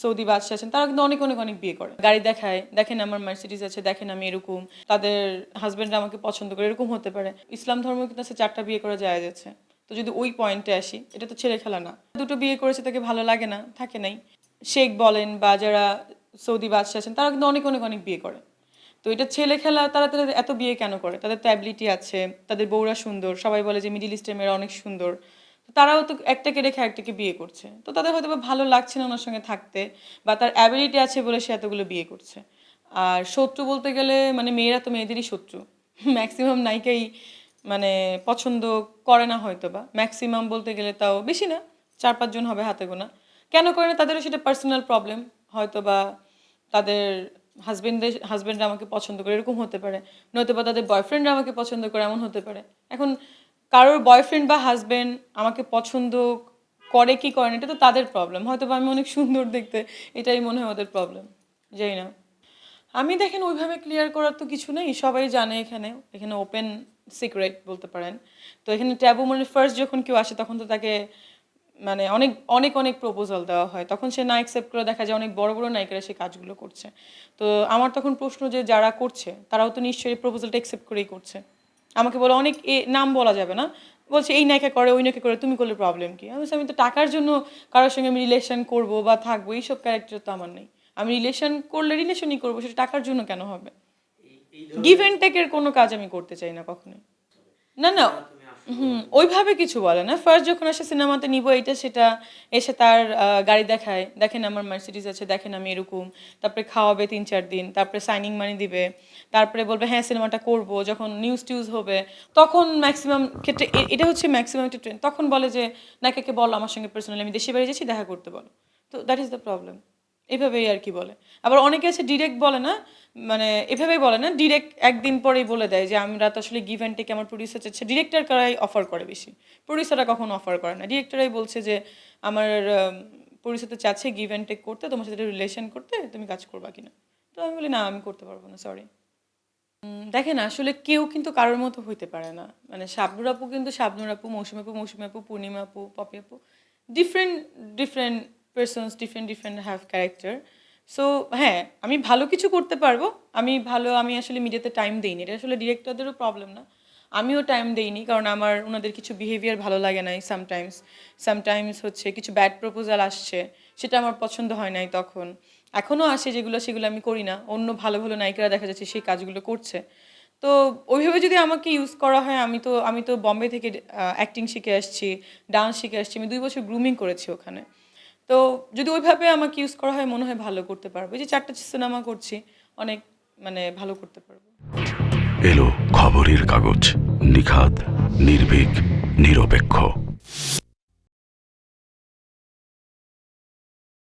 Saudi বাদশা আছেন, তারা কিন্তু অনেক অনেক অনেক বিয়ে করে, গাড়ি দেখায়, দেখেন আমার মার্সিডিজ আছে, দেখেন আমি এরকম, তাদের হাজবেন্ড আমাকে পছন্দ করে, এরকম হতে পারে। ইসলাম ধর্ম কিন্তু আছে 4টা বিয়ে করা যায় যাচ্ছে। তো যদি ওই পয়েন্টে আসি, এটা তো ছেলে খেলা না। 2টো বিয়ে করেছে, তাকে ভালো লাগে না, থাকে নাই। শেখ বলেন বা যারা সৌদি বাদশা আছেন, তারা কিন্তু অনেক অনেক অনেক বিয়ে করে। তো এটা ছেলে খেলা, তারা তাদের এত বিয়ে কেন করে? তাদের তো অ্যাবিলিটি আছে, তাদের বউরা সুন্দর, সবাই বলে যে মিডিল ইস্টের মেয়েরা অনেক সুন্দর। তো তারাও তো একটাকে রেখে একটাকে বিয়ে করছে, তো তাদের হয়তো বা ভালো লাগছে না ওনার সঙ্গে থাকতে, বা তার অ্যাবিলিটি আছে বলে সে এতগুলো বিয়ে করছে। আর শত্রু বলতে গেলে মানে মেয়েরা তো মেয়েদেরই শত্রু। ম্যাক্সিমাম নায়িকাই মানে পছন্দ করে না হয়তো বা, ম্যাক্সিমাম বলতে গেলে তাও বেশি না, 4-5 জন হবে হাতে গোনা। কেন করে না? তাদেরও সেটা পার্সোনাল প্রবলেম, হয়তো বা তাদের হাজবেন্ডরা আমাকে পছন্দ করে, এরকম হতে পারে। নয়তো বা তাদের বয়ফ্রেন্ডরা আমাকে পছন্দ করে, এমন হতে পারে। এখন কারোর বয়ফ্রেন্ড বা হাজবেন্ড আমাকে পছন্দ করে কি করে না, এটা তো তাদের প্রবলেম। হয়তো বা আমি অনেক সুন্দর দেখতে, এটাই মনে হয় ওদের প্রবলেম, জানি না। আমি দেখেন ওইভাবে ক্লিয়ার করার তো কিছু নেই, সবাই জানে। এখানে এখানে ওপেন সিক্রেট বলতে পারেন। তো এখানে ট্যাবু মানে ফার্স্ট যখন কেউ আসে, তখন তো তাকে মানে অনেক অনেক অনেক প্রপোজাল দেওয়া হয়, তখন সে না অ্যাকসেপ্ট করে দেখা যায় অনেক বড় বড় নায়িকারা সে কাজগুলো করছে। তো আমার তখন প্রশ্ন যে যারা করছে তারাও তো নিশ্চয়ই প্রপোজালটা অ্যাকসেপ্ট করেই করছে। আমাকে বলে অনেক নাম বলা যাবে না, বলছে এই নায়িকা করে, ওই নায়িকা করে, তুমি করলে প্রবলেম কি? আমি বলছি, আমি তো টাকার জন্য কারোর সঙ্গে আমি রিলেশন করবো বা থাকবো, এইসব ক্যারেক্টার তো আমার নেই। আমি রিলেশন করলে রিলেশনই করবো, সেটা টাকার জন্য কেন হবে? গিভ অ্যান্ড টেকের কোনো কাজ আমি করতে চাই না কখনোই। না না, ওইভাবে কিছু বলে না। ফার্স্ট যখন আসে সিনেমাতে নিব এইটা সেটা, এসে তার গাড়ি দেখায়, দেখেন আমার মার্সিডিজ আছে, দেখেন আমি এরকম, তারপরে খাওয়াবে 3-4 দিন, তারপরে সাইনিং মানি দিবে, তারপরে বলবে হ্যাঁ সিনেমাটা করব। যখন নিউজ টিউজ হবে তখন ম্যাক্সিমাম ক্ষেত্রে এটা হচ্ছে ম্যাক্সিমাম একটা ট্রেন্ড, তখন বলে যে নায়িকাকে বলো আমার সঙ্গে পার্সোনালি আমি দেশে বাড়ি যাচ্ছি, দেখা করতে বলো। তো দ্যাট ইজ দ্য প্রবলেম। এভাবেই আর কি বলে। আবার অনেকে আছে ডিরেক্ট বলে না, মানে এভাবেই বলে না, ডিরেক্ট একদিন পরেই বলে দেয় যে আমরা তো আসলে গিভ অ্যান্ড টেক, আমার প্রডিউসার চাচ্ছে। ডিরেক্টর কারাই অফার করে বেশি, প্রডিউসাররা কখনো অফার করে না। ডিরেক্টরাই বলছে যে আমার প্রডিউসার তো চাচ্ছে গিভ অ্যান্ড টেক করতে, তোমার সাথে রিলেশন করতে, তুমি কাজ করবা কিনা? তো আমি বলি না, আমি করতে পারবো না, সরি। দেখেন আসলে কেউ কিন্তু কারোর মতো হইতে পারে না। মানে শাবনূর আপু কিন্তু শাবনূর আপু, মৌসুমী আপু, পূর্ণিমা আপু, পপি আপু, different different persons, different different have character. So হ্যাঁ, আমি ভালো কিছু করতে পারবো। আমি আসলে মিডিয়াতে টাইম দিইনি, এটা আসলে ডিরেক্টরদেরও প্রবলেম না, আমিও টাইম দিইনি, কারণ আমার ওনাদের কিছু বিহেভিয়ার ভালো লাগে নাই। সামটাইমস হচ্ছে কিছু ব্যাড প্রপোজাল আসছে, সেটা আমার পছন্দ হয় নাই তখন। এখনও আসে যেগুলো, সেগুলো আমি করি না। অন্য ভালো ভালো নায়িকারা দেখা যাচ্ছে সেই কাজগুলো করছে। তো ওইভাবে যদি আমাকে ইউজ করা হয়, আমি তো বম্বে থেকে অ্যাক্টিং শিখে আসছি, ডান্স শিখে আসছি, আমি 2 বছর গ্রুমিং করেছি ওখানে। তো যদি ওইভাবে আমাকে ইউজ করা হয়, মনে হয় ভালো করতে পারবো। এই যে 4টা সিনেমা করছি, অনেক মানে ভালো করতে পারবো। এলো খবরের কাগজ, নিখাত, নির্ভীক, নিরপেক্ষ।